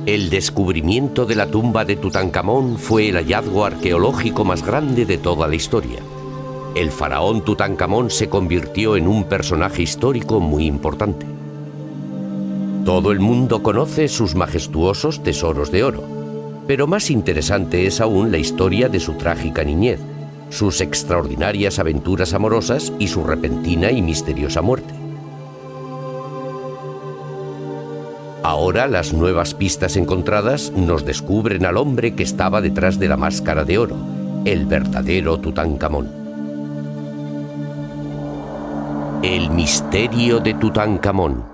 El descubrimiento de la tumba de Tutankamón fue el hallazgo arqueológico más grande de toda la historia. El faraón Tutankamón se convirtió en un personaje histórico muy importante. Todo el mundo conoce sus majestuosos tesoros de oro, pero más interesante es aún la historia de su trágica niñez, sus extraordinarias aventuras amorosas y su repentina y misteriosa muerte. Ahora las nuevas pistas encontradas nos descubren al hombre que estaba detrás de la máscara de oro, el verdadero Tutankamón. El misterio de Tutankamón.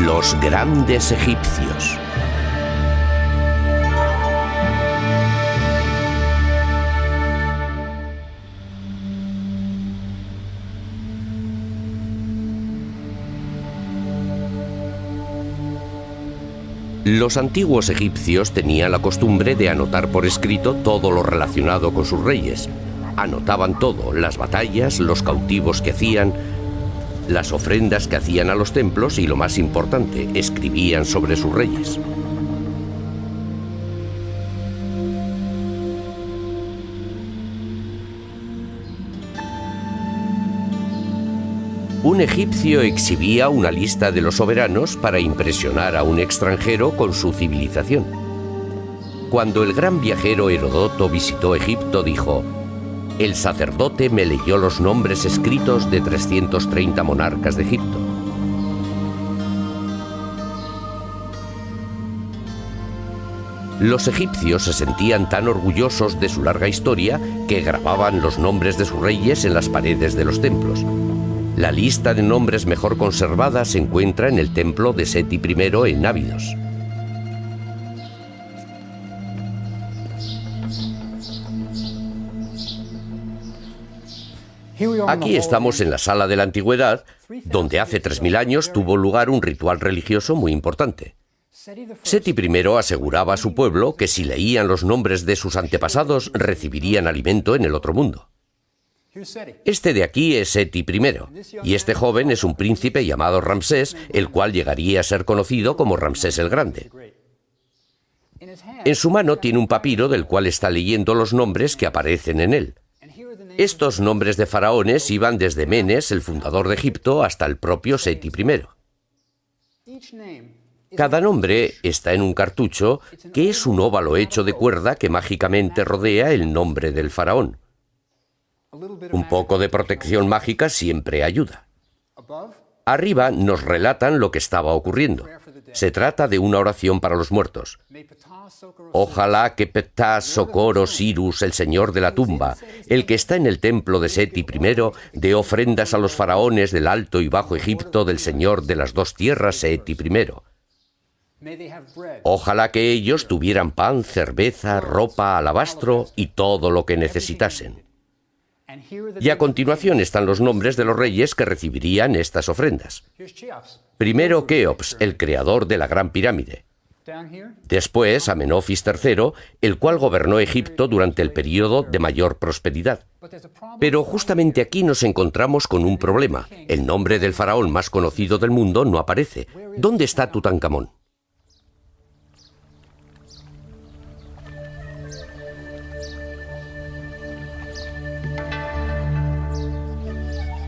Los grandes egipcios. Los antiguos egipcios tenían la costumbre de anotar por escrito todo lo relacionado con sus reyes. Anotaban todo, las batallas, los cautivos que hacían, las ofrendas que hacían a los templos y, lo más importante, escribían sobre sus reyes. Un egipcio exhibía una lista de los soberanos para impresionar a un extranjero con su civilización. Cuando el gran viajero Heródoto visitó Egipto, dijo: «El sacerdote me leyó los nombres escritos de 330 monarcas de Egipto». Los egipcios se sentían tan orgullosos de su larga historia que grababan los nombres de sus reyes en las paredes de los templos. La lista de nombres mejor conservada se encuentra en el templo de Seti I en Abidos. Aquí estamos en la sala de la antigüedad, donde hace 3000 años tuvo lugar un ritual religioso muy importante. Seti I aseguraba a su pueblo que si leían los nombres de sus antepasados recibirían alimento en el otro mundo. Este de aquí es Seti I, y este joven es un príncipe llamado Ramsés, el cual llegaría a ser conocido como Ramsés el Grande. En su mano tiene un papiro del cual está leyendo los nombres que aparecen en él. Estos nombres de faraones iban desde Menes, el fundador de Egipto, hasta el propio Seti I. Cada nombre está en un cartucho, que es un óvalo hecho de cuerda que mágicamente rodea el nombre del faraón. Un poco de protección mágica siempre ayuda. Arriba nos relatan lo que estaba ocurriendo. Se trata de una oración para los muertos. Ojalá que Ptah Sokor Osiris, el señor de la tumba, el que está en el templo de Seti I, dé ofrendas a los faraones del Alto y Bajo Egipto del señor de las dos tierras Seti I. Ojalá que ellos tuvieran pan, cerveza, ropa, alabastro y todo lo que necesitasen. Y a continuación están los nombres de los reyes que recibirían estas ofrendas. Primero Keops, el creador de la Gran Pirámide. Después Amenofis III, el cual gobernó Egipto durante el período de mayor prosperidad. Pero justamente aquí nos encontramos con un problema. El nombre del faraón más conocido del mundo no aparece. ¿Dónde está Tutankamón?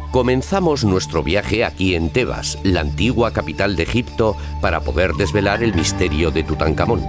Comenzamos nuestro viaje aquí en Tebas, la antigua capital de Egipto, para poder desvelar el misterio de Tutankamón.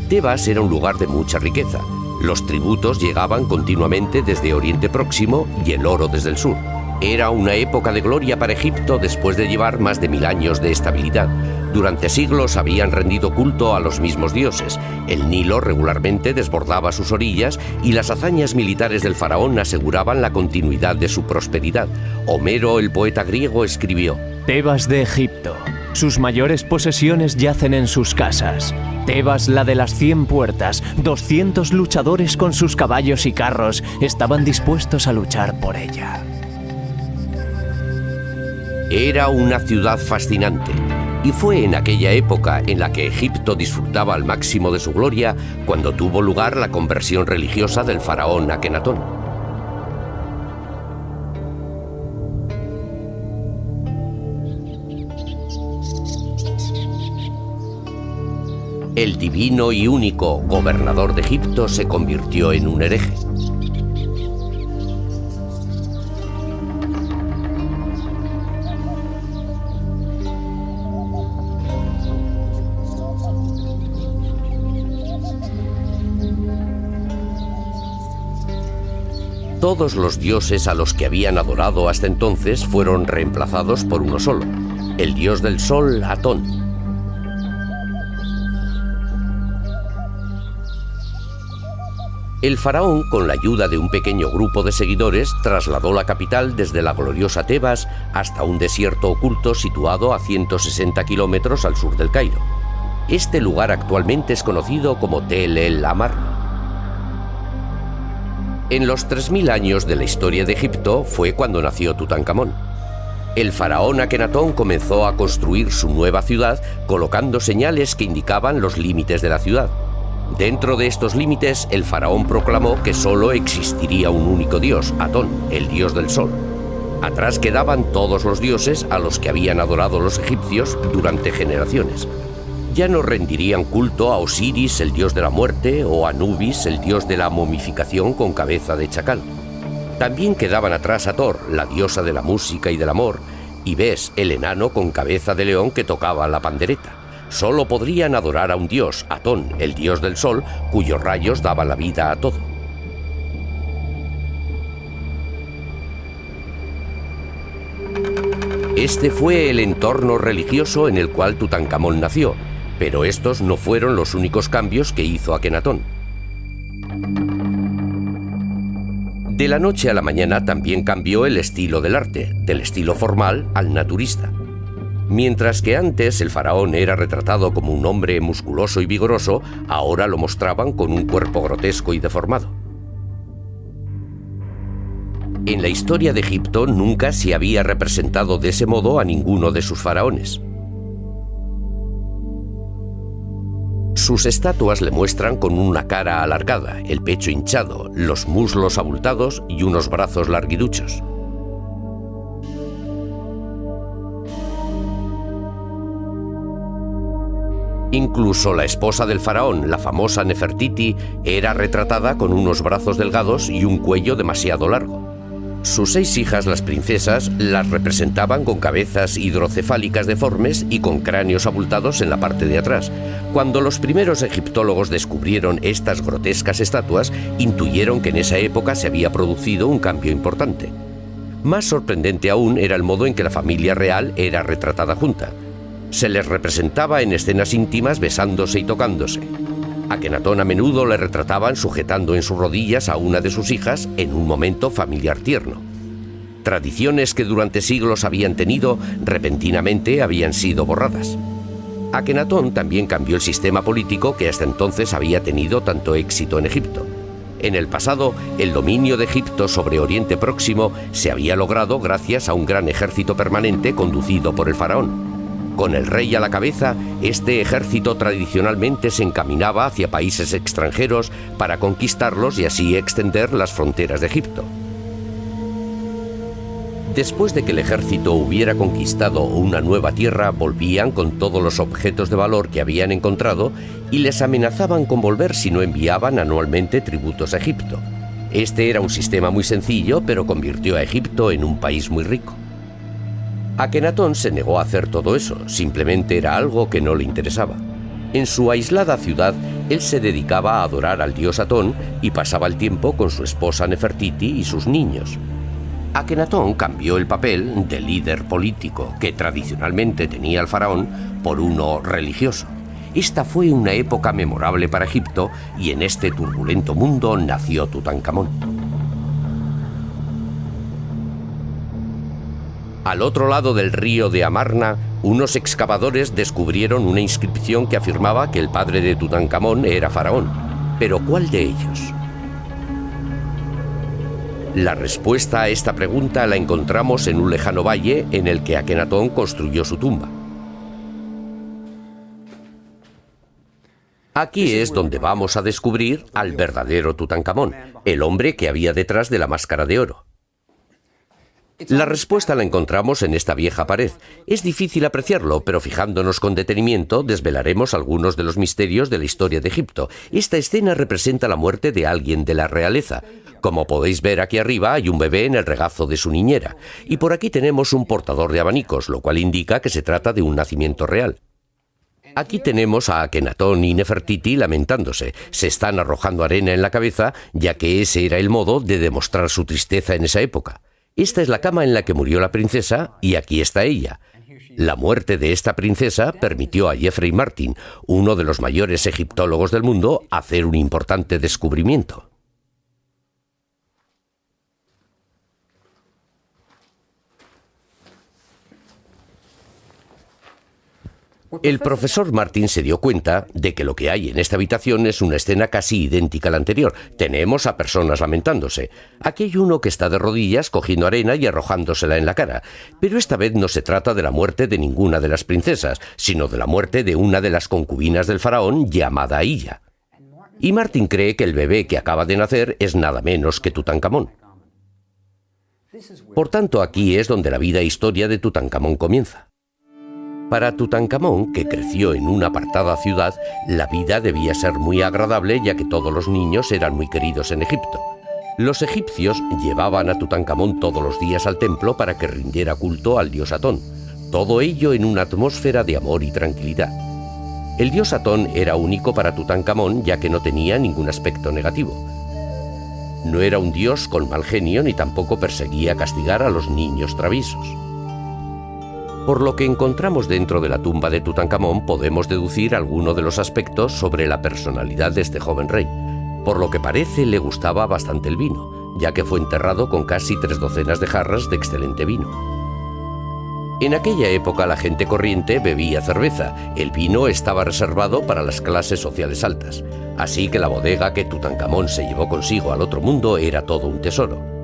Tebas era un lugar de mucha riqueza. Los tributos llegaban continuamente desde Oriente Próximo y el oro desde el sur. Era una época de gloria para Egipto después de llevar más de 1000 años de estabilidad. Durante siglos habían rendido culto a los mismos dioses. El Nilo regularmente desbordaba sus orillas y las hazañas militares del faraón aseguraban la continuidad de su prosperidad. Homero, el poeta griego, escribió: Tebas de Egipto. Sus mayores posesiones yacen en sus casas. Tebas, la de las 100 puertas, 200 luchadores con sus caballos y carros estaban dispuestos a luchar por ella. Era una ciudad fascinante, y fue en aquella época en la que Egipto disfrutaba al máximo de su gloria cuando tuvo lugar la conversión religiosa del faraón Akenatón. El divino y único gobernador de Egipto se convirtió en un hereje. Todos los dioses a los que habían adorado hasta entonces fueron reemplazados por uno solo, el dios del sol, Atón. El faraón, con la ayuda de un pequeño grupo de seguidores, trasladó la capital desde la gloriosa Tebas hasta un desierto oculto situado a 160 kilómetros al sur del Cairo. Este lugar actualmente es conocido como Tel el Amarna. En los 3000 años de la historia de Egipto fue cuando nació Tutankamón. El faraón Akenatón comenzó a construir su nueva ciudad colocando señales que indicaban los límites de la ciudad. Dentro de estos límites, el faraón proclamó que solo existiría un único dios, Atón, el dios del sol. Atrás quedaban todos los dioses a los que habían adorado los egipcios durante generaciones. Ya no rendirían culto a Osiris, el dios de la muerte, o a Anubis, el dios de la momificación con cabeza de chacal. También quedaban atrás a Thor, la diosa de la música y del amor, y Bes, el enano con cabeza de león que tocaba la pandereta. Solo podrían adorar a un dios, Atón, el dios del sol, cuyos rayos daban la vida a todo. Este fue el entorno religioso en el cual Tutankamón nació, pero estos no fueron los únicos cambios que hizo Akenatón. De la noche a la mañana también cambió el estilo del arte, del estilo formal al naturista. Mientras que antes el faraón era retratado como un hombre musculoso y vigoroso, ahora lo mostraban con un cuerpo grotesco y deformado. En la historia de Egipto nunca se había representado de ese modo a ninguno de sus faraones. Sus estatuas le muestran con una cara alargada, el pecho hinchado, los muslos abultados y unos brazos larguiruchos. Incluso la esposa del faraón, la famosa Nefertiti, era retratada con unos brazos delgados y un cuello demasiado largo. Sus 6 hijas, las princesas, las representaban con cabezas hidrocefálicas deformes y con cráneos abultados en la parte de atrás. Cuando los primeros egiptólogos descubrieron estas grotescas estatuas, intuyeron que en esa época se había producido un cambio importante. Más sorprendente aún era el modo en que la familia real era retratada junta. Se les representaba en escenas íntimas besándose y tocándose. Akenatón a menudo le retrataban sujetando en sus rodillas a una de sus hijas en un momento familiar tierno. Tradiciones que durante siglos habían tenido, repentinamente habían sido borradas. Akenatón también cambió el sistema político que hasta entonces había tenido tanto éxito en Egipto. En el pasado, el dominio de Egipto sobre Oriente Próximo se había logrado gracias a un gran ejército permanente conducido por el faraón. Con el rey a la cabeza, este ejército tradicionalmente se encaminaba hacia países extranjeros para conquistarlos y así extender las fronteras de Egipto. Después de que el ejército hubiera conquistado una nueva tierra, volvían con todos los objetos de valor que habían encontrado y les amenazaban con volver si no enviaban anualmente tributos a Egipto. Este era un sistema muy sencillo, pero convirtió a Egipto en un país muy rico. Akenatón se negó a hacer todo eso, simplemente era algo que no le interesaba. En su aislada ciudad, él se dedicaba a adorar al dios Atón y pasaba el tiempo con su esposa Nefertiti y sus niños. Akenatón cambió el papel de líder político que tradicionalmente tenía el faraón por uno religioso. Esta fue una época memorable para Egipto y en este turbulento mundo nació Tutankamón. Al otro lado del río de Amarna, unos excavadores descubrieron una inscripción que afirmaba que el padre de Tutankamón era faraón. ¿Pero cuál de ellos? La respuesta a esta pregunta la encontramos en un lejano valle en el que Akenatón construyó su tumba. Aquí es donde vamos a descubrir al verdadero Tutankamón, el hombre que había detrás de la máscara de oro. La respuesta la encontramos en esta vieja pared. Es difícil apreciarlo, pero fijándonos con detenimiento desvelaremos algunos de los misterios de la historia de Egipto. Esta escena representa la muerte de alguien de la realeza. Como podéis ver aquí arriba hay un bebé en el regazo de su niñera. Y por aquí tenemos un portador de abanicos, lo cual indica que se trata de un nacimiento real. Aquí tenemos a Akenatón y Nefertiti lamentándose. Se están arrojando arena en la cabeza, ya que ese era el modo de demostrar su tristeza en esa época. Esta es la cama en la que murió la princesa y aquí está ella. La muerte de esta princesa permitió a Jeffrey Martin, uno de los mayores egiptólogos del mundo, hacer un importante descubrimiento. El profesor Martin se dio cuenta de que lo que hay en esta habitación es una escena casi idéntica a la anterior. Tenemos a personas lamentándose. Aquí hay uno que está de rodillas cogiendo arena y arrojándosela en la cara. Pero esta vez no se trata de la muerte de ninguna de las princesas, sino de la muerte de una de las concubinas del faraón llamada Illa. Y Martin cree que el bebé que acaba de nacer es nada menos que Tutankamón. Por tanto, aquí es donde la vida e historia de Tutankamón comienza. Para Tutankamón, que creció en una apartada ciudad, la vida debía ser muy agradable ya que todos los niños eran muy queridos en Egipto. Los egipcios llevaban a Tutankamón todos los días al templo para que rindiera culto al dios Atón. Todo ello en una atmósfera de amor y tranquilidad. El dios Atón era único para Tutankamón ya que no tenía ningún aspecto negativo. No era un dios con mal genio ni tampoco perseguía castigar a los niños traviesos. Por lo que encontramos dentro de la tumba de Tutankamón podemos deducir algunos de los aspectos sobre la personalidad de este joven rey. Por lo que parece le gustaba bastante el vino, ya que fue enterrado con casi 3 docenas de jarras de excelente vino. En aquella época la gente corriente bebía cerveza, el vino estaba reservado para las clases sociales altas, así que la bodega que Tutankamón se llevó consigo al otro mundo era todo un tesoro.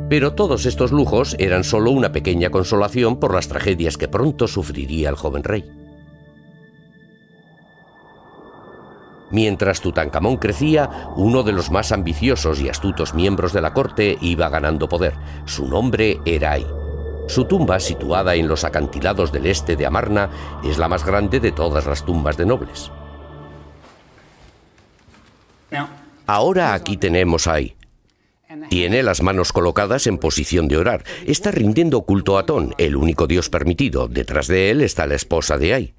Pero todos estos lujos eran solo una pequeña consolación por las tragedias que pronto sufriría el joven rey. Mientras Tutankamón crecía, uno de los más ambiciosos y astutos miembros de la corte iba ganando poder. Su nombre era Ay. Su tumba, situada en los acantilados del este de Amarna, es la más grande de todas las tumbas de nobles. Ahora aquí tenemos a Ay. Tiene las manos colocadas en posición de orar. Está rindiendo culto a Atón, el único dios permitido. Detrás de él está la esposa de Ay.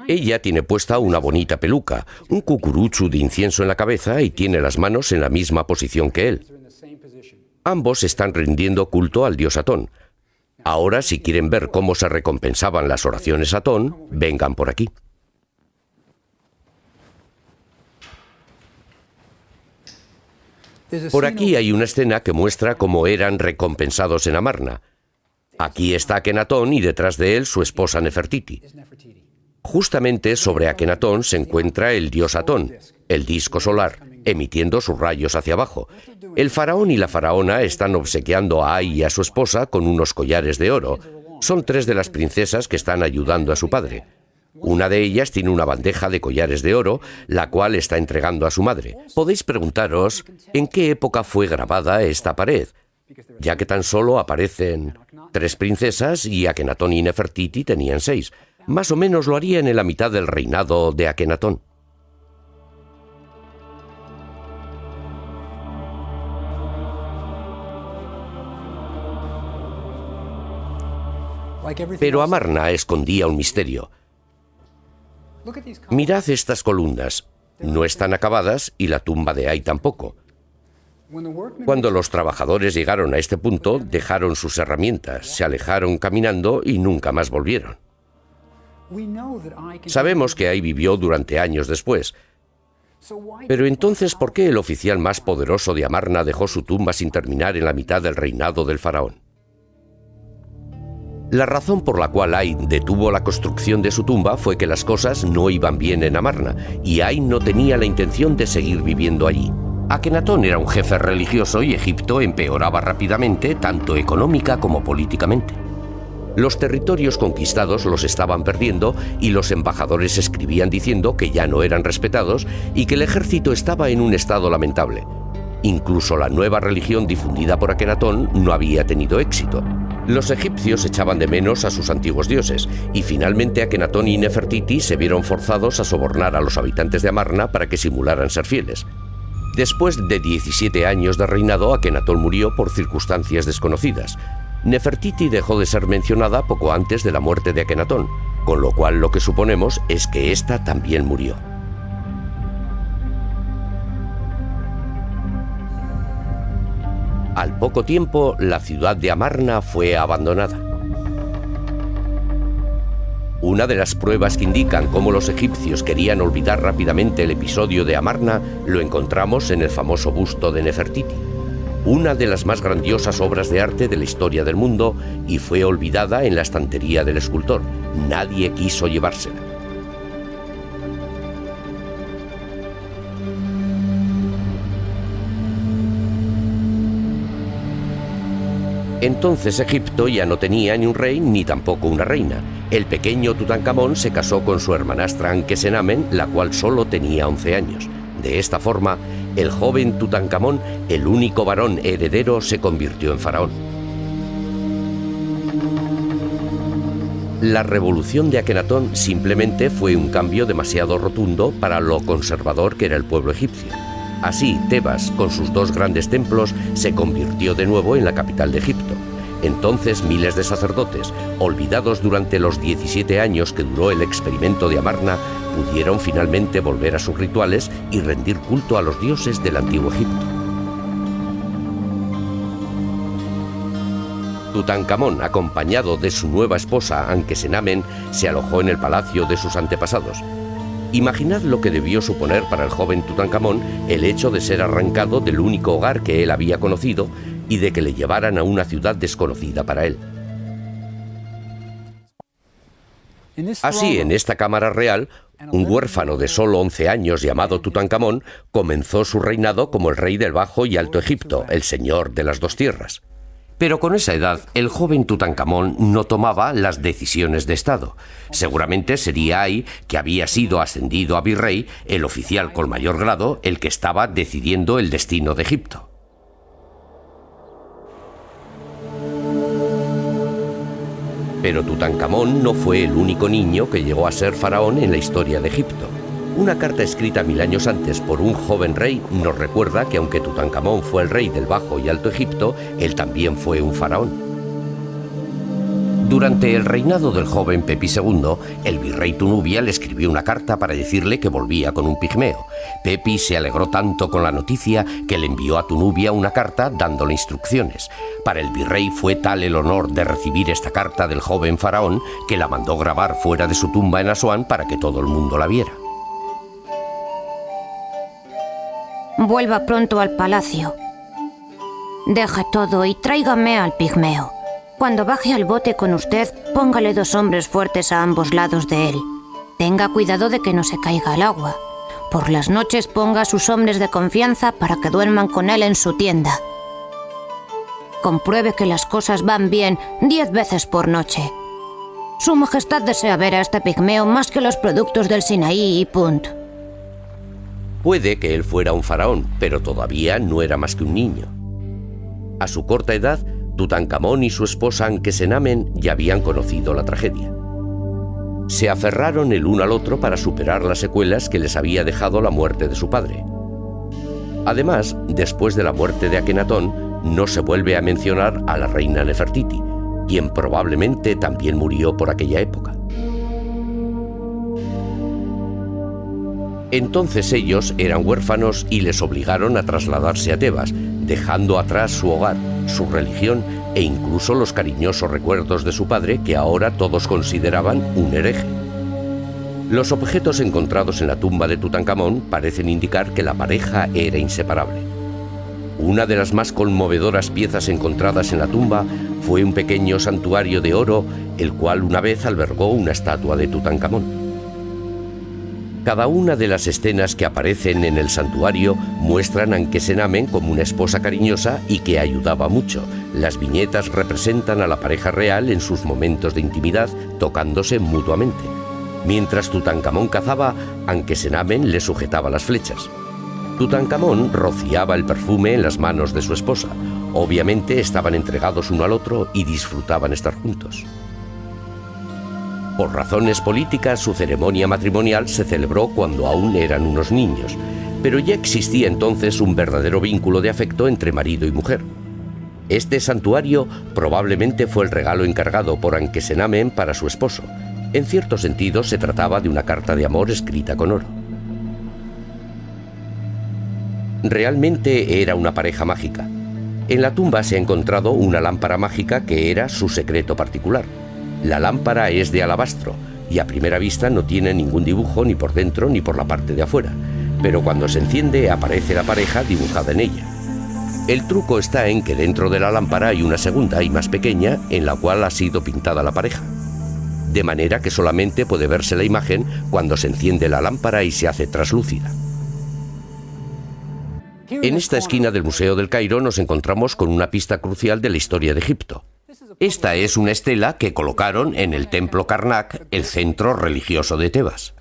Ella tiene puesta una bonita peluca, un cucurucho de incienso en la cabeza y tiene las manos en la misma posición que él. Ambos están rindiendo culto al dios Atón. Ahora, si quieren ver cómo se recompensaban las oraciones a Atón, vengan por aquí. Por aquí hay una escena que muestra cómo eran recompensados en Amarna. Aquí está Akenatón y detrás de él su esposa Nefertiti. Justamente sobre Akenatón se encuentra el dios Atón, el disco solar, emitiendo sus rayos hacia abajo. El faraón y la faraona están obsequiando a Ay y a su esposa con unos collares de oro. Son 3 de las princesas que están ayudando a su padre. Una de ellas tiene una bandeja de collares de oro, la cual está entregando a su madre. Podéis preguntaros en qué época fue grabada esta pared, ya que tan solo aparecen 3 princesas y Akenatón y Nefertiti tenían 6. Más o menos lo harían en la mitad del reinado de Akenatón. Pero Amarna escondía un misterio. Mirad estas columnas. No están acabadas y la tumba de Ay tampoco. Cuando los trabajadores llegaron a este punto, dejaron sus herramientas, se alejaron caminando y nunca más volvieron. Sabemos que Ay vivió durante años después. Pero entonces, ¿por qué el oficial más poderoso de Amarna dejó su tumba sin terminar en la mitad del reinado del faraón? La razón por la cual Ay detuvo la construcción de su tumba fue que las cosas no iban bien en Amarna y Ay no tenía la intención de seguir viviendo allí. Akenatón era un jefe religioso y Egipto empeoraba rápidamente, tanto económica como políticamente. Los territorios conquistados los estaban perdiendo y los embajadores escribían diciendo que ya no eran respetados y que el ejército estaba en un estado lamentable. Incluso la nueva religión difundida por Akenatón no había tenido éxito. Los egipcios echaban de menos a sus antiguos dioses y finalmente Akenatón y Nefertiti se vieron forzados a sobornar a los habitantes de Amarna para que simularan ser fieles. Después de 17 años de reinado, Akenatón murió por circunstancias desconocidas. Nefertiti dejó de ser mencionada poco antes de la muerte de Akenatón, con lo cual lo que suponemos es que ésta también murió. Al poco tiempo, la ciudad de Amarna fue abandonada. Una de las pruebas que indican cómo los egipcios querían olvidar rápidamente el episodio de Amarna lo encontramos en el famoso busto de Nefertiti, una de las más grandiosas obras de arte de la historia del mundo, y fue olvidada en la estantería del escultor. Nadie quiso llevársela. Entonces Egipto ya no tenía ni un rey ni tampoco una reina. El pequeño Tutankamón se casó con su hermanastra Ankesenamen, la cual solo tenía 11 años. De esta forma, el joven Tutankamón, el único varón heredero, se convirtió en faraón. La revolución de Akenatón simplemente fue un cambio demasiado rotundo para lo conservador que era el pueblo egipcio. Así, Tebas, con sus 2 grandes templos, se convirtió de nuevo en la capital de Egipto. Entonces miles de sacerdotes, olvidados durante los 17 años que duró el experimento de Amarna, pudieron finalmente volver a sus rituales y rendir culto a los dioses del antiguo Egipto. Tutankamón, acompañado de su nueva esposa Ankesenamen, se alojó en el palacio de sus antepasados. Imaginad lo que debió suponer para el joven Tutankamón el hecho de ser arrancado del único hogar que él había conocido y de que le llevaran a una ciudad desconocida para él. Así, en esta cámara real, un huérfano de solo 11 años llamado Tutankamón comenzó su reinado como el rey del Bajo y Alto Egipto, el señor de las 2 tierras. Pero con esa edad, el joven Tutankamón no tomaba las decisiones de Estado. Seguramente sería ahí, que había sido ascendido a virrey, el oficial con mayor grado, el que estaba decidiendo el destino de Egipto. Pero Tutankamón no fue el único niño que llegó a ser faraón en la historia de Egipto. Una carta escrita 1000 años antes por un joven rey nos recuerda que aunque Tutankamón fue el rey del Bajo y Alto Egipto, él también fue un faraón. Durante el reinado del joven Pepi II, el virrey Tunubia le escribió una carta para decirle que volvía con un pigmeo. Pepi se alegró tanto con la noticia que le envió a Tunubia una carta dándole instrucciones. Para el virrey fue tal el honor de recibir esta carta del joven faraón que la mandó grabar fuera de su tumba en Asuán para que todo el mundo la viera. Vuelva pronto al palacio. Deja todo y tráigame al pigmeo. Cuando baje al bote con usted, póngale 2 hombres fuertes a ambos lados de él. Tenga cuidado de que no se caiga al agua. Por las noches ponga a sus hombres de confianza para que duerman con él en su tienda. Compruebe que las cosas van bien 10 veces por noche. Su Majestad desea ver a este pigmeo más que los productos del Sinaí y Punt. Puede que él fuera un faraón, pero todavía no era más que un niño. A su corta edad, Tutankamón y su esposa Ankesenamen ya habían conocido la tragedia. Se aferraron el uno al otro para superar las secuelas que les había dejado la muerte de su padre. Además, después de la muerte de Akenatón, no se vuelve a mencionar a la reina Nefertiti, quien probablemente también murió por aquella época. Entonces ellos eran huérfanos y les obligaron a trasladarse a Tebas, dejando atrás su hogar, su religión e incluso los cariñosos recuerdos de su padre, que ahora todos consideraban un hereje. Los objetos encontrados en la tumba de Tutankamón parecen indicar que la pareja era inseparable. Una de las más conmovedoras piezas encontradas en la tumba fue un pequeño santuario de oro, el cual una vez albergó una estatua de Tutankamón. Cada una de las escenas que aparecen en el santuario muestran a Anque-Senamen como una esposa cariñosa y que ayudaba mucho. Las viñetas representan a la pareja real en sus momentos de intimidad, tocándose mutuamente. Mientras Tutankamón cazaba, Anque-Senamen le sujetaba las flechas. Tutankamón rociaba el perfume en las manos de su esposa. Obviamente estaban entregados uno al otro y disfrutaban estar juntos. Por razones políticas, su ceremonia matrimonial se celebró cuando aún eran unos niños, pero ya existía entonces un verdadero vínculo de afecto entre marido y mujer. Este santuario probablemente fue el regalo encargado por Anque-Senamen para su esposo. En cierto sentido, se trataba de una carta de amor escrita con oro. Realmente era una pareja mágica. En la tumba se ha encontrado una lámpara mágica que era su secreto particular. La lámpara es de alabastro y a primera vista no tiene ningún dibujo ni por dentro ni por la parte de afuera, pero cuando se enciende aparece la pareja dibujada en ella. El truco está en que dentro de la lámpara hay una segunda y más pequeña en la cual ha sido pintada la pareja, de manera que solamente puede verse la imagen cuando se enciende la lámpara y se hace traslúcida. En esta esquina del Museo del Cairo nos encontramos con una pista crucial de la historia de Egipto. Esta es una estela que colocaron en el templo Karnak, el centro religioso de Tebas.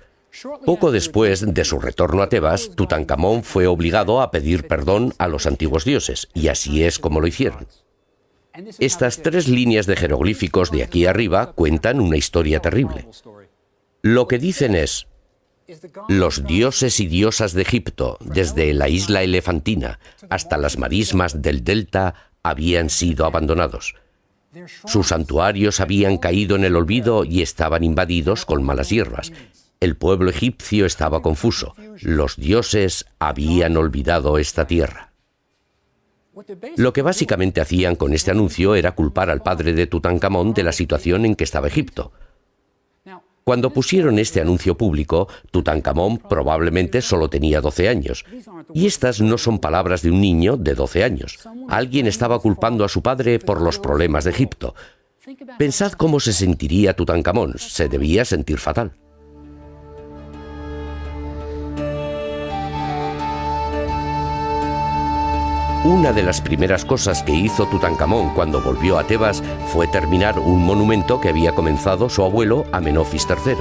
Poco después de su retorno a Tebas, Tutankamón fue obligado a pedir perdón a los antiguos dioses, y así es como lo hicieron. Estas 3 líneas de jeroglíficos de aquí arriba cuentan una historia terrible. Lo que dicen es: los dioses y diosas de Egipto, desde la isla Elefantina hasta las marismas del delta, habían sido abandonados. Sus santuarios habían caído en el olvido y estaban invadidos con malas hierbas. El pueblo egipcio estaba confuso. Los dioses habían olvidado esta tierra. Lo que básicamente hacían con este anuncio era culpar al padre de Tutankamón de la situación en que estaba Egipto. Cuando pusieron este anuncio público, Tutankamón probablemente solo tenía 12 años. Y estas no son palabras de un niño de 12 años. Alguien estaba culpando a su padre por los problemas de Egipto. Pensad cómo se sentiría Tutankamón. Se debía sentir fatal. Una de las primeras cosas que hizo Tutankamón cuando volvió a Tebas fue terminar un monumento que había comenzado su abuelo Amenofis III.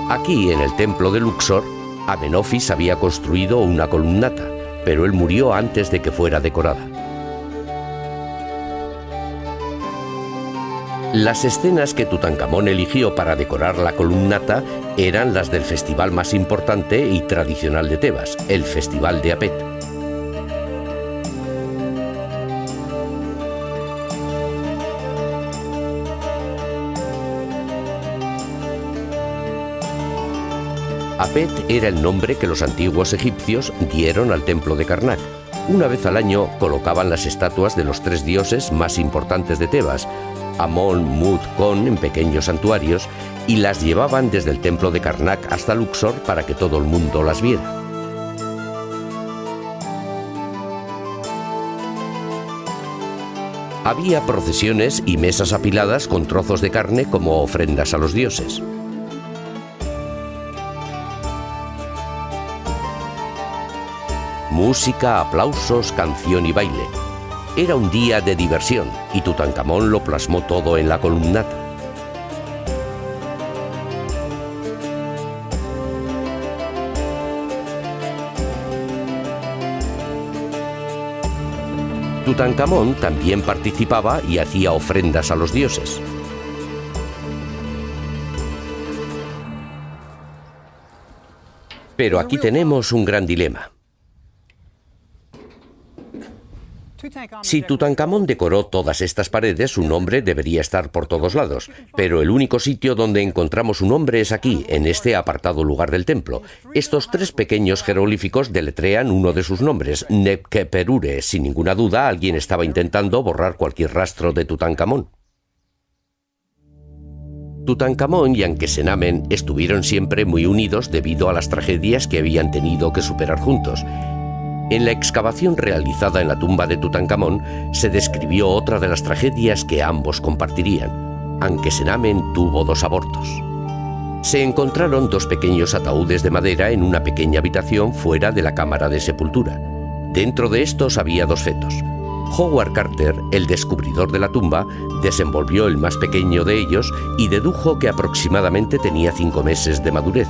Aquí, en el templo de Luxor, Amenofis había construido una columnata, pero él murió antes de que fuera decorada. Las escenas que Tutankamón eligió para decorar la columnata eran las del festival más importante y tradicional de Tebas, el Festival de Apet. Apet era el nombre que los antiguos egipcios dieron al templo de Karnak. Una vez al año colocaban las estatuas de los 3 dioses más importantes de Tebas, Amón, Mut, Kon, en pequeños santuarios, y las llevaban desde el templo de Karnak hasta Luxor para que todo el mundo las viera. Había procesiones y mesas apiladas con trozos de carne como ofrendas a los dioses. Música, aplausos, canción y baile. Era un día de diversión y Tutankamón lo plasmó todo en la columnata. Tutankamón también participaba y hacía ofrendas a los dioses. Pero aquí tenemos un gran dilema. Si Tutankamón decoró todas estas paredes, su nombre debería estar por todos lados, pero el único sitio donde encontramos su nombre es aquí, en este apartado lugar del templo. Estos 3 pequeños jeroglíficos deletrean uno de sus nombres, Nebkeperure. Sin ninguna duda, alguien estaba intentando borrar cualquier rastro de Tutankamón. Tutankamón y Anque-Senamen estuvieron siempre muy unidos debido a las tragedias que habían tenido que superar juntos. En la excavación realizada en la tumba de Tutankamón se describió otra de las tragedias que ambos compartirían. Ankesenamen tuvo 2 abortos. Se encontraron 2 pequeños ataúdes de madera en una pequeña habitación fuera de la cámara de sepultura. Dentro de estos había 2 fetos. Howard Carter, el descubridor de la tumba, desenvolvió el más pequeño de ellos y dedujo que aproximadamente tenía 5 meses de madurez.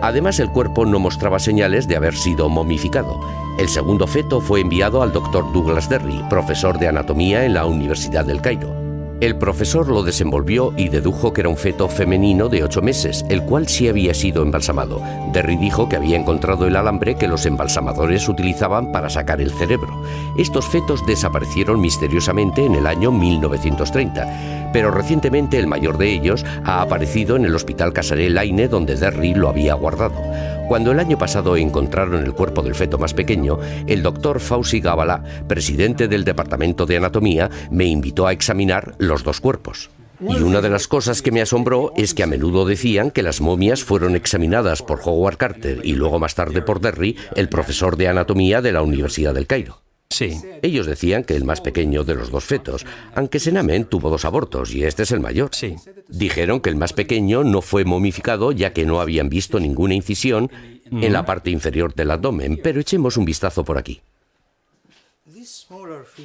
Además, el cuerpo no mostraba señales de haber sido momificado. El segundo feto fue enviado al Dr. Douglas Derry, profesor de anatomía en la Universidad del Cairo. El profesor lo desenvolvió y dedujo que era un feto femenino de 8 meses, el cual sí había sido embalsamado. Derry dijo que había encontrado el alambre que los embalsamadores utilizaban para sacar el cerebro. Estos fetos desaparecieron misteriosamente en el año 1930, pero recientemente el mayor de ellos ha aparecido en el Hospital Casare Laine, donde Derry lo había guardado. Cuando el año pasado encontraron el cuerpo del feto más pequeño, el doctor Fauci Gabala, presidente del Departamento de Anatomía, me invitó a examinar los 2 cuerpos. Y una de las cosas que me asombró es que a menudo decían que las momias fueron examinadas por Howard Carter y luego más tarde por Derry, el profesor de anatomía de la Universidad del Cairo. Sí. Ellos decían que el más pequeño de los 2 fetos, Ankesenamen, tuvo 2 abortos y este es el mayor. Sí. Dijeron que el más pequeño no fue momificado ya que no habían visto ninguna incisión en la parte inferior del abdomen, pero echemos un vistazo por aquí.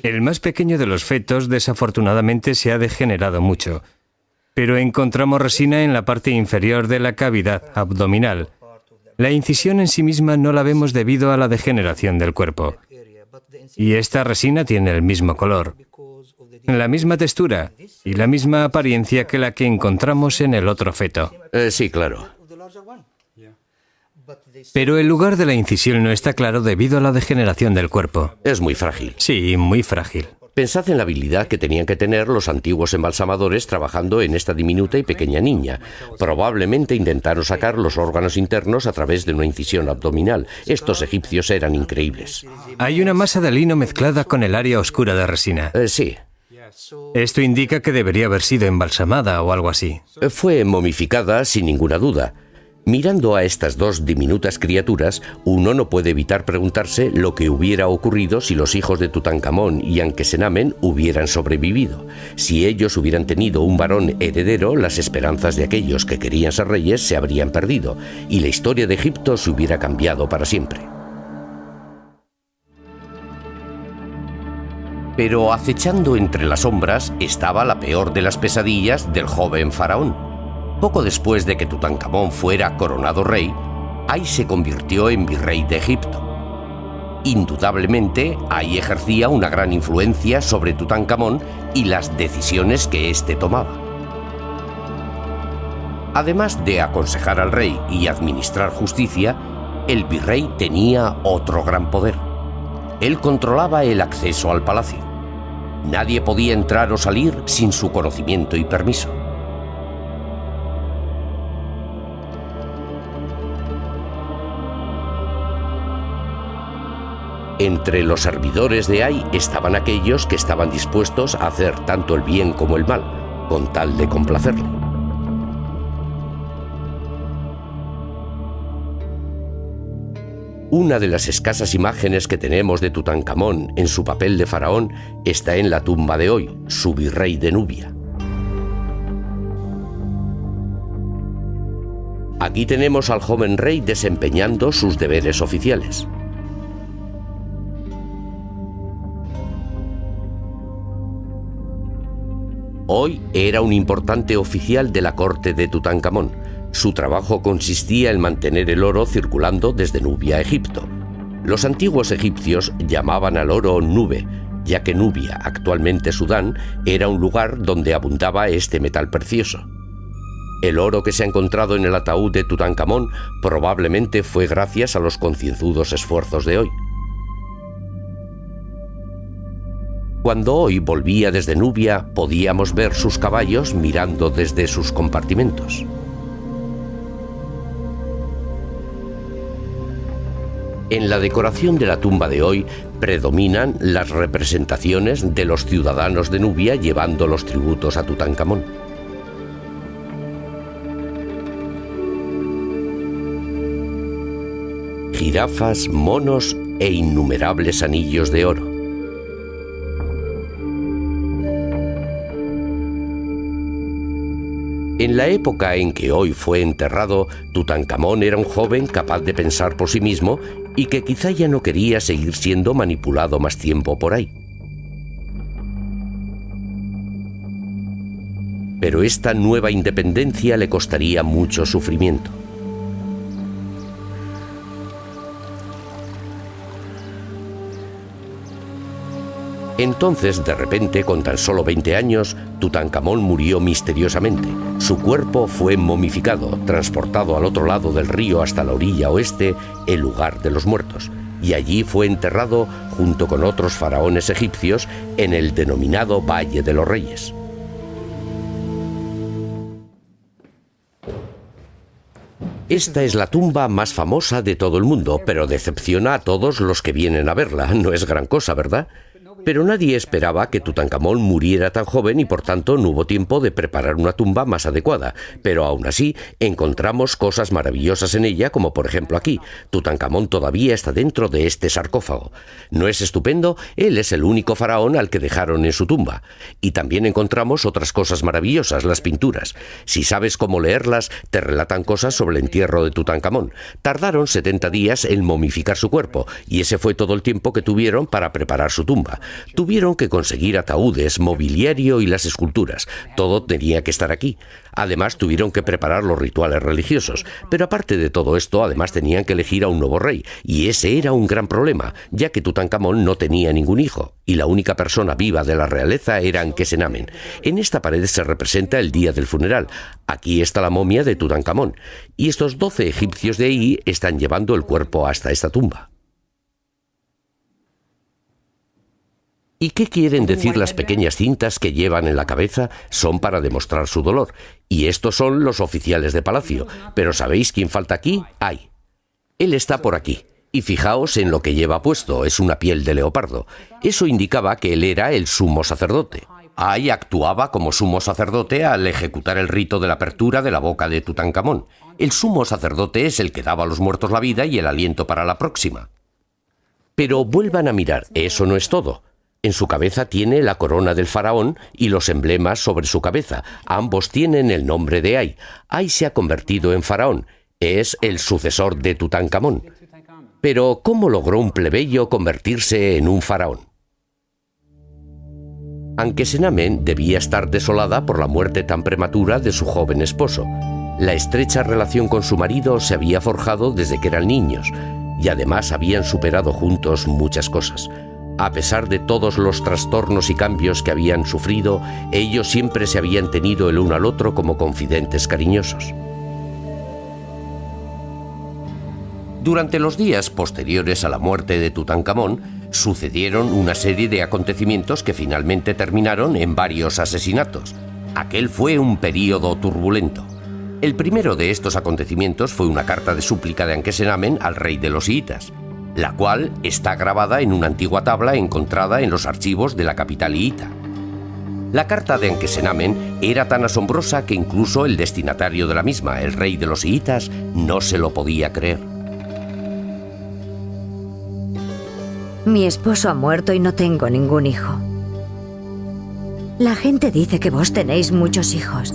El más pequeño de los fetos desafortunadamente se ha degenerado mucho, pero encontramos resina en la parte inferior de la cavidad abdominal. La incisión en sí misma no la vemos debido a la degeneración del cuerpo. Y esta resina tiene el mismo color, la misma textura y la misma apariencia que la que encontramos en el otro feto. Sí, claro. Pero el lugar de la incisión no está claro debido a la degeneración del cuerpo. Es muy frágil. Sí, muy frágil. Pensad en la habilidad que tenían que tener los antiguos embalsamadores trabajando en esta diminuta y pequeña niña. Probablemente intentaron sacar los órganos internos a través de una incisión abdominal. Estos egipcios eran increíbles. Hay una masa de lino mezclada con el área oscura de resina. Sí. Esto indica que debería haber sido embalsamada o algo así. Fue momificada sin ninguna duda. Mirando a estas 2 diminutas criaturas, uno no puede evitar preguntarse lo que hubiera ocurrido si los hijos de Tutankamón y Ankesenamen hubieran sobrevivido. Si ellos hubieran tenido un varón heredero, las esperanzas de aquellos que querían ser reyes se habrían perdido, y la historia de Egipto se hubiera cambiado para siempre. Pero acechando entre las sombras estaba la peor de las pesadillas del joven faraón. Poco después de que Tutankamón fuera coronado rey, Ay se convirtió en virrey de Egipto. Indudablemente, Ay ejercía una gran influencia sobre Tutankamón y las decisiones que éste tomaba. Además de aconsejar al rey y administrar justicia, el virrey tenía otro gran poder. Él controlaba el acceso al palacio. Nadie podía entrar o salir sin su conocimiento y permiso. Entre los servidores de Ay estaban aquellos que estaban dispuestos a hacer tanto el bien como el mal, con tal de complacerle. Una de las escasas imágenes que tenemos de Tutankamón en su papel de faraón está en la tumba de hoy, su virrey de Nubia. Aquí tenemos al joven rey desempeñando sus deberes oficiales. Hoy era un importante oficial de la corte de Tutankamón. Su trabajo consistía en mantener el oro circulando desde Nubia a Egipto. Los antiguos egipcios llamaban al oro nube, ya que Nubia, actualmente Sudán, era un lugar donde abundaba este metal precioso. El oro que se ha encontrado en el ataúd de Tutankamón probablemente fue gracias a los concienzudos esfuerzos de hoy. Cuando hoy volvía desde Nubia, podíamos ver sus caballos mirando desde sus compartimentos. En la decoración de la tumba de hoy predominan las representaciones de los ciudadanos de Nubia llevando los tributos a Tutankamón. Jirafas, monos e innumerables anillos de oro. En la época en que hoy fue enterrado, Tutankamón era un joven capaz de pensar por sí mismo y que quizá ya no quería seguir siendo manipulado más tiempo por ahí. Pero esta nueva independencia le costaría mucho sufrimiento. Entonces, de repente, con tan solo 20 años, Tutankamón murió misteriosamente. Su cuerpo fue momificado, transportado al otro lado del río hasta la orilla oeste, el lugar de los muertos, y allí fue enterrado junto con otros faraones egipcios en el denominado Valle de los Reyes. Esta es la tumba más famosa de todo el mundo, pero decepciona a todos los que vienen a verla. No es gran cosa, ¿verdad? Pero nadie esperaba que Tutankamón muriera tan joven y por tanto no hubo tiempo de preparar una tumba más adecuada. Pero aún así encontramos cosas maravillosas en ella, como por ejemplo aquí. Tutankamón todavía está dentro de este sarcófago. ¿No es estupendo? Él es el único faraón al que dejaron en su tumba. Y también encontramos otras cosas maravillosas, las pinturas. Si sabes cómo leerlas, te relatan cosas sobre el entierro de Tutankamón. Tardaron 70 días en momificar su cuerpo, y ese fue todo el tiempo que tuvieron para preparar su tumba. Tuvieron que conseguir ataúdes, mobiliario y las esculturas. Todo tenía que estar aquí. Además, tuvieron que preparar los rituales religiosos. Pero aparte de todo esto, además tenían que elegir a un nuevo rey. Y ese era un gran problema, ya que Tutankamón no tenía ningún hijo. Y la única persona viva de la realeza era Ankesenamen. En esta pared se representa el día del funeral. Aquí está la momia de Tutankamón. Y estos 12 egipcios de ahí están llevando el cuerpo hasta esta tumba. ¿Y qué quieren decir las pequeñas cintas que llevan en la cabeza? Son para demostrar su dolor. Y estos son los oficiales de palacio. ¿Pero sabéis quién falta aquí? ¡Ay! Él está por aquí. Y fijaos en lo que lleva puesto, es una piel de leopardo. Eso indicaba que él era el sumo sacerdote. Ay actuaba como sumo sacerdote al ejecutar el rito de la apertura de la boca de Tutankamón. El sumo sacerdote es el que daba a los muertos la vida y el aliento para la próxima. Pero vuelvan a mirar, eso no es todo. En su cabeza tiene la corona del faraón y los emblemas sobre su cabeza. Ambos tienen el nombre de Ay. Ay se ha convertido en faraón. Es el sucesor de Tutankamón. Pero, ¿cómo logró un plebeyo convertirse en un faraón? Ankesenamen debía estar desolada por la muerte tan prematura de su joven esposo. La estrecha relación con su marido se había forjado desde que eran niños, y además habían superado juntos muchas cosas. A pesar de todos los trastornos y cambios que habían sufrido, ellos siempre se habían tenido el uno al otro como confidentes cariñosos. Durante los días posteriores a la muerte de Tutankamón, sucedieron una serie de acontecimientos que finalmente terminaron en varios asesinatos. Aquel fue un período turbulento. El primero de estos acontecimientos fue una carta de súplica de Ankesenamen al rey de los hiitas, la cual está grabada en una antigua tabla encontrada en los archivos de la capital hiita. La carta de Ankesenamen era tan asombrosa que incluso el destinatario de la misma, el rey de los hiitas, no se lo podía creer. Mi esposo ha muerto y no tengo ningún hijo. La gente dice que vos tenéis muchos hijos.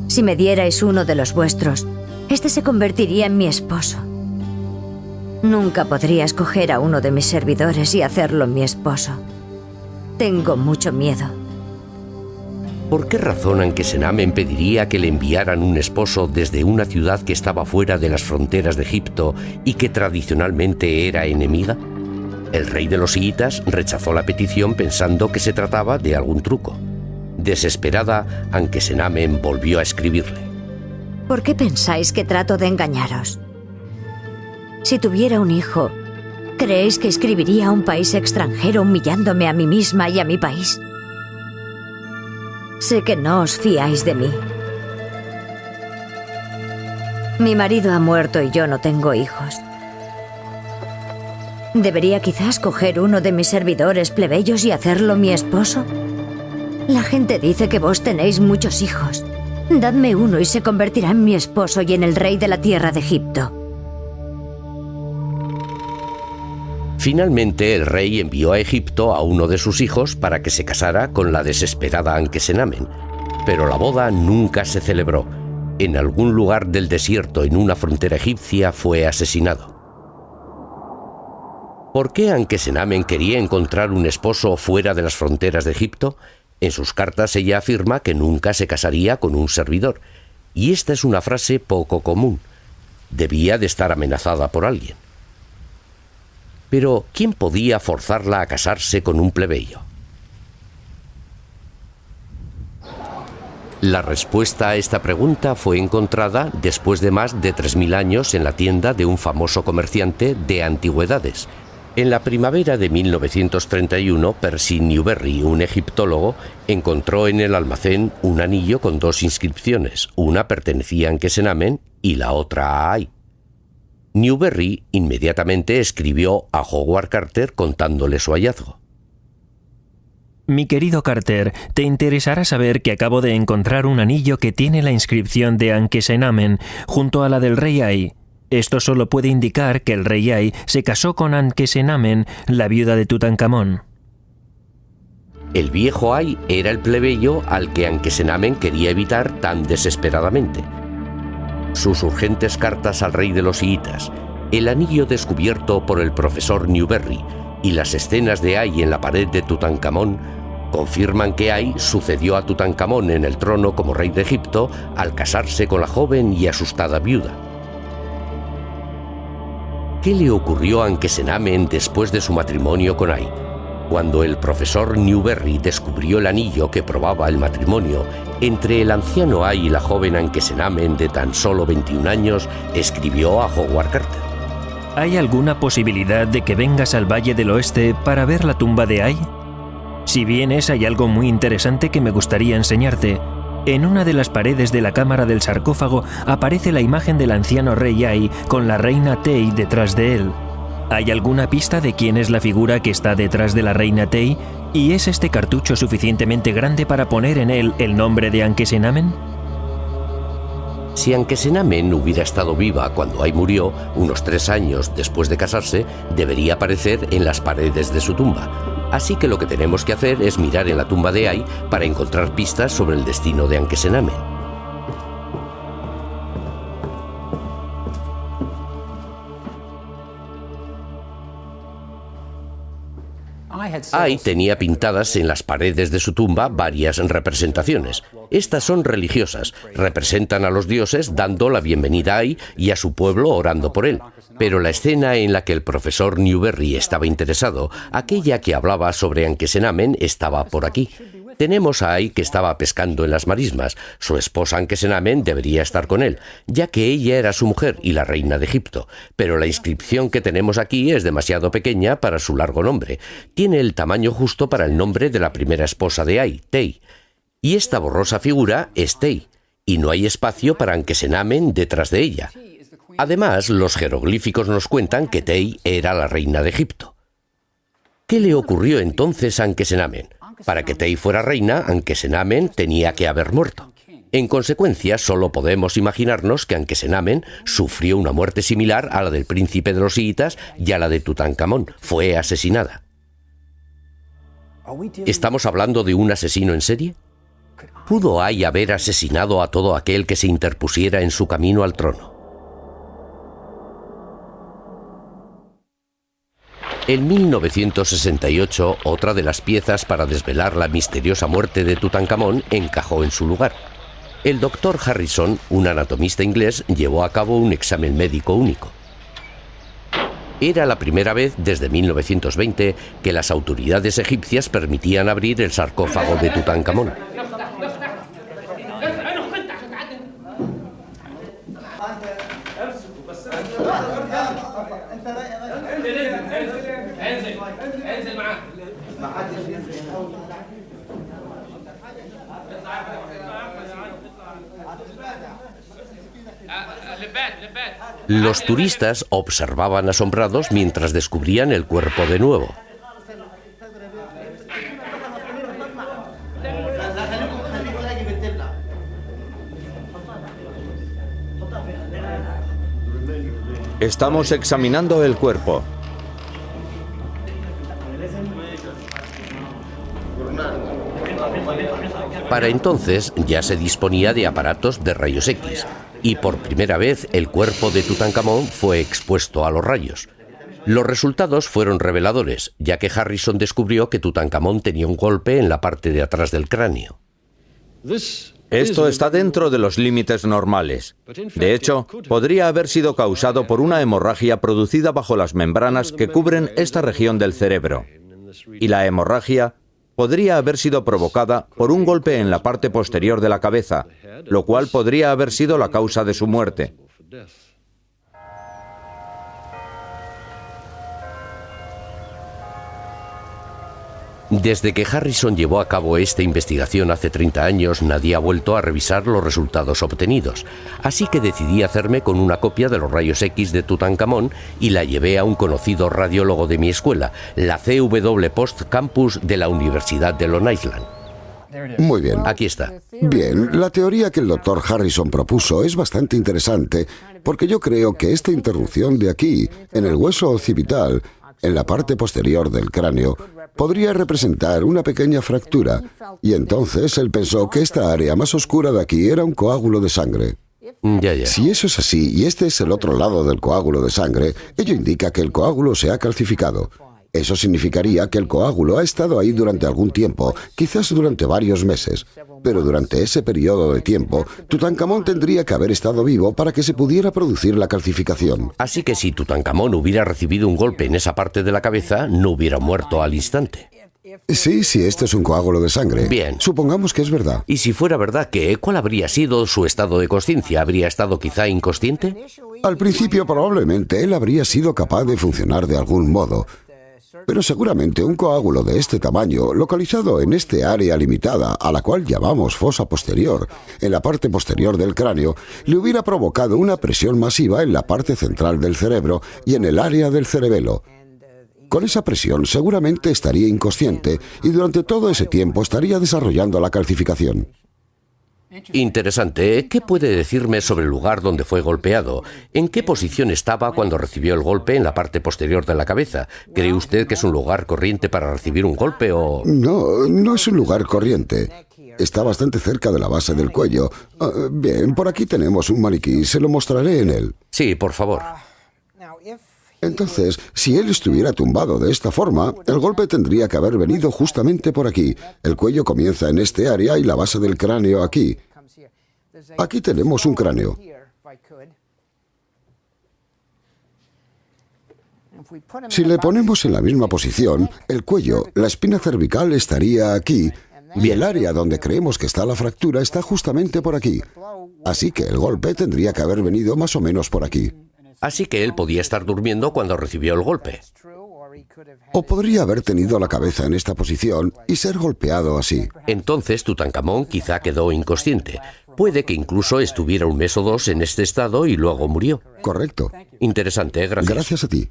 Si me dierais uno de los vuestros, este se convertiría en mi esposo. Nunca podría escoger a uno de mis servidores y hacerlo mi esposo. Tengo mucho miedo. ¿Por qué razón Ankesenamen pediría que le enviaran un esposo desde una ciudad que estaba fuera de las fronteras de Egipto y que tradicionalmente era enemiga? El rey de los hiitas rechazó la petición pensando que se trataba de algún truco. Desesperada, Ankesenamen volvió a escribirle. ¿Por qué pensáis que trato de engañaros? Si tuviera un hijo, ¿creéis que escribiría a un país extranjero humillándome a mí misma y a mi país? Sé que no os fiáis de mí. Mi marido ha muerto y yo no tengo hijos. ¿Debería quizás coger uno de mis servidores plebeyos y hacerlo mi esposo? La gente dice que vos tenéis muchos hijos. Dadme uno y se convertirá en mi esposo y en el rey de la tierra de Egipto. Finalmente, el rey envió a Egipto a uno de sus hijos para que se casara con la desesperada Ankesenamen. pero la boda nunca se celebró. En algún lugar del desierto en una frontera egipcia fue asesinado. ¿Por qué Ankesenamen quería encontrar un esposo fuera de las fronteras de Egipto? En sus cartas ella afirma que nunca se casaría con un servidor, y esta es una frase poco común. Debía de estar amenazada por alguien. Pero, ¿quién podía forzarla a casarse con un plebeyo? La respuesta a esta pregunta fue encontrada después de más de 3000 años en la tienda de un famoso comerciante de antigüedades. En la primavera de 1931, Percy Newberry, un egiptólogo, encontró en el almacén un anillo con 2 inscripciones. Una pertenecía a Ankesenamen y la otra a Ay. Newberry inmediatamente escribió a Howard Carter contándole su hallazgo. Mi querido Carter, te interesará saber que acabo de encontrar un anillo que tiene la inscripción de Ankesenamen junto a la del rey Ay. Esto solo puede indicar que el rey Ay se casó con Ankesenamen, la viuda de Tutankamón. El viejo Ay era el plebeyo al que Ankesenamen quería evitar tan desesperadamente. Sus urgentes cartas al rey de los hiitas, el anillo descubierto por el profesor Newberry y las escenas de Ay en la pared de Tutankamón confirman que Ay sucedió a Tutankamón en el trono como rey de Egipto al casarse con la joven y asustada viuda. ¿Qué le ocurrió a Ankesenamen después de su matrimonio con Ay? Cuando el profesor Newberry descubrió el anillo que probaba el matrimonio entre el anciano Ay y la joven Ankesenamen de tan solo 21 años, escribió a Howard Carter. ¿Hay alguna posibilidad de que vengas al Valle del Oeste para ver la tumba de Ay? Si vienes, hay algo muy interesante que me gustaría enseñarte. En una de las paredes de la cámara del sarcófago aparece la imagen del anciano rey Ay con la reina Tey detrás de él. ¿Hay alguna pista de quién es la figura que está detrás de la reina Tey? ¿Y es este cartucho suficientemente grande para poner en él el nombre de Ankesenamen? Si Ankesenamen hubiera estado viva cuando Ay murió, unos 3 años después de casarse, debería aparecer en las paredes de su tumba. Así que lo que tenemos que hacer es mirar en la tumba de Ay para encontrar pistas sobre el destino de Ankesenamen. Ay tenía pintadas en las paredes de su tumba varias representaciones. Estas son religiosas, representan a los dioses dando la bienvenida a Ay y a su pueblo orando por él. Pero la escena en la que el profesor Newberry estaba interesado, aquella que hablaba sobre Ankesenamen, estaba por aquí. Tenemos a Ay que estaba pescando en las marismas. Su esposa Ankesenamen debería estar con él, ya que ella era su mujer y la reina de Egipto. Pero la inscripción que tenemos aquí es demasiado pequeña para su largo nombre. Tiene el tamaño justo para el nombre de la primera esposa de Ay, Tey. Y esta borrosa figura es Tey, y no hay espacio para Ankesenamen detrás de ella. Además, los jeroglíficos nos cuentan que Tey era la reina de Egipto. ¿Qué le ocurrió entonces a Ankesenamen? Para que Tey fuera reina, Ankesenamen tenía que haber muerto. En consecuencia, solo podemos imaginarnos que Ankesenamen sufrió una muerte similar a la del príncipe de los hiitas y a la de Tutankamón. Fue asesinada. ¿Estamos hablando de un asesino en serie? ¿Pudo Ay haber asesinado a todo aquel que se interpusiera en su camino al trono? En 1968, otra de las piezas para desvelar la misteriosa muerte de Tutankamón encajó en su lugar. El doctor Harrison, un anatomista inglés, llevó a cabo un examen médico único. Era la primera vez desde 1920 que las autoridades egipcias permitían abrir el sarcófago de Tutankamón. Los turistas observaban asombrados mientras descubrían el cuerpo de nuevo. Estamos examinando el cuerpo. Para entonces ya se disponía de aparatos de rayos X, y por primera vez el cuerpo de Tutankamón fue expuesto a los rayos. Los resultados fueron reveladores, ya que Harrison descubrió que Tutankamón tenía un golpe en la parte de atrás del cráneo. Esto está dentro de los límites normales. De hecho, podría haber sido causado por una hemorragia producida bajo las membranas que cubren esta región del cerebro. Y la hemorragia podría haber sido provocada por un golpe en la parte posterior de la cabeza, lo cual podría haber sido la causa de su muerte. Desde que Harrison llevó a cabo esta investigación hace 30 años, nadie ha vuelto a revisar los resultados obtenidos. Así que decidí hacerme con una copia de los rayos X de Tutankamón y la llevé a un conocido radiólogo de mi escuela, la CW Post Campus de la Universidad de Long Island. Muy bien. Aquí está. Bien, la teoría que el doctor Harrison propuso es bastante interesante porque yo creo que esta interrupción de aquí, en el hueso occipital, en la parte posterior del cráneo, podría representar una pequeña fractura, y entonces él pensó que esta área más oscura de aquí era un coágulo de sangre. Ya. Si eso es así y este es el otro lado del coágulo de sangre, ello indica que el coágulo se ha calcificado. Eso significaría que el coágulo ha estado ahí durante algún tiempo, quizás durante varios meses. Pero durante ese periodo de tiempo, Tutankamón tendría que haber estado vivo para que se pudiera producir la calcificación. Así que si Tutankamón hubiera recibido un golpe en esa parte de la cabeza, no hubiera muerto al instante. Sí, este es un coágulo de sangre. Bien. Supongamos que es verdad. Y si fuera verdad, ¿cuál habría sido su estado de consciencia? ¿Habría estado quizá inconsciente? Al principio probablemente él habría sido capaz de funcionar de algún modo. Pero seguramente un coágulo de este tamaño, localizado en este área limitada, a la cual llamamos fosa posterior, en la parte posterior del cráneo, le hubiera provocado una presión masiva en la parte central del cerebro y en el área del cerebelo. Con esa presión seguramente estaría inconsciente y durante todo ese tiempo estaría desarrollando la calcificación. Interesante. ¿Qué puede decirme sobre el lugar donde fue golpeado? ¿En qué posición estaba cuando recibió el golpe en la parte posterior de la cabeza? ¿Cree usted que es un lugar corriente para recibir un golpe o...? No es un lugar corriente. Está bastante cerca de la base del cuello. Bien, por aquí tenemos un maniquí. Se lo mostraré en él. Sí, por favor. Entonces, si él estuviera tumbado de esta forma, el golpe tendría que haber venido justamente por aquí. El cuello comienza en este área y la base del cráneo aquí. Aquí tenemos un cráneo. Si le ponemos en la misma posición, el cuello, la espina cervical estaría aquí, y el área donde creemos que está la fractura está justamente por aquí. Así que el golpe tendría que haber venido más o menos por aquí. Así que él podía estar durmiendo cuando recibió el golpe. O podría haber tenido la cabeza en esta posición y ser golpeado así. Entonces Tutankamón quizá quedó inconsciente. Puede que incluso estuviera un mes o dos en este estado y luego murió. Correcto. Interesante, gracias. Gracias a ti.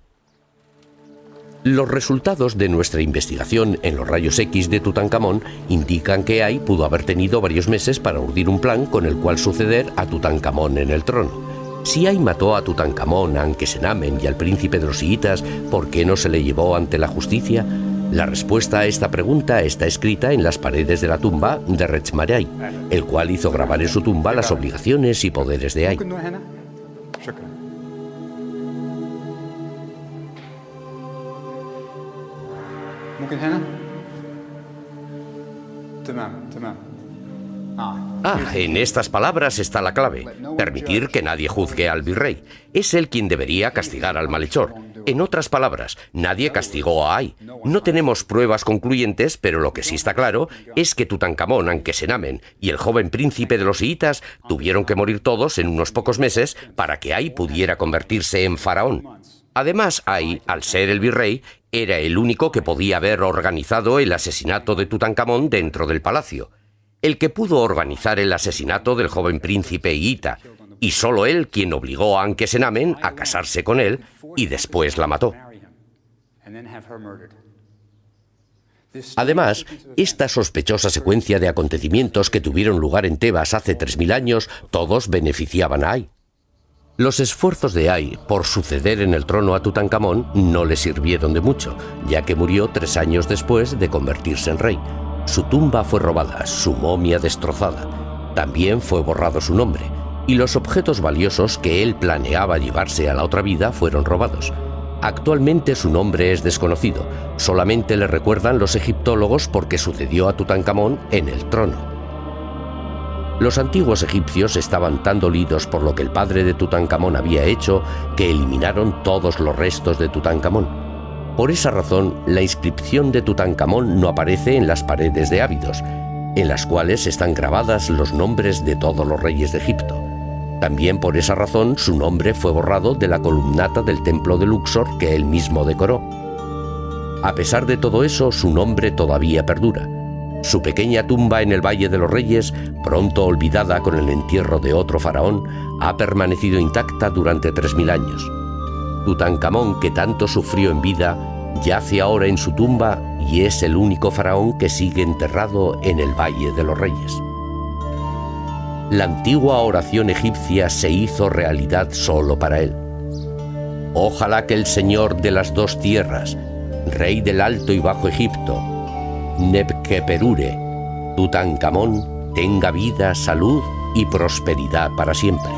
Los resultados de nuestra investigación en los rayos X de Tutankamón indican que Ay pudo haber tenido varios meses para urdir un plan con el cual suceder a Tutankamón en el trono. Si Ay mató a Tutankamón, a Ankesenamen y al príncipe de los hiitas, ¿por qué no se le llevó ante la justicia? La respuesta a esta pregunta está escrita en las paredes de la tumba de Rechmaray, el cual hizo grabar en su tumba las obligaciones y poderes de Ay. En estas palabras está la clave. Permitir que nadie juzgue al virrey. Es él quien debería castigar al malhechor. En otras palabras, nadie castigó a Ay. No tenemos pruebas concluyentes, pero lo que sí está claro es que Tutankamón, Ankesenamen y el joven príncipe de los hiitas tuvieron que morir todos en unos pocos meses para que Ay pudiera convertirse en faraón. Además, Ay, al ser el virrey, era el único que podía haber organizado el asesinato de Tutankamón dentro del palacio. El que pudo organizar el asesinato del joven príncipe hiita, y solo él quien obligó a Ankesenamen a casarse con él y después la mató. Además, esta sospechosa secuencia de acontecimientos que tuvieron lugar en Tebas hace 3000 años, todos beneficiaban a Ay. Los esfuerzos de Ay por suceder en el trono a Tutankamón no le sirvieron de mucho, ya que murió 3 años después de convertirse en rey. Su tumba fue robada, su momia destrozada. También fue borrado su nombre, y los objetos valiosos que él planeaba llevarse a la otra vida fueron robados. Actualmente su nombre es desconocido, solamente le recuerdan los egiptólogos porque sucedió a Tutankamón en el trono. Los antiguos egipcios estaban tan dolidos por lo que el padre de Tutankamón había hecho que eliminaron todos los restos de Tutankamón. Por esa razón, la inscripción de Tutankamón no aparece en las paredes de Abidos, en las cuales están grabadas los nombres de todos los reyes de Egipto. También por esa razón su nombre fue borrado de la columnata del templo de Luxor que él mismo decoró. A pesar de todo eso, su nombre todavía perdura. Su pequeña tumba en el Valle de los Reyes, pronto olvidada con el entierro de otro faraón, ha permanecido intacta durante 3000 años. Tutankamón, que tanto sufrió en vida, yace ahora en su tumba y es el único faraón que sigue enterrado en el Valle de los Reyes. La antigua oración egipcia se hizo realidad solo para él. Ojalá que el Señor de las dos tierras, Rey del Alto y Bajo Egipto, Nebkeperure, Tutankamón, tenga vida, salud y prosperidad para siempre.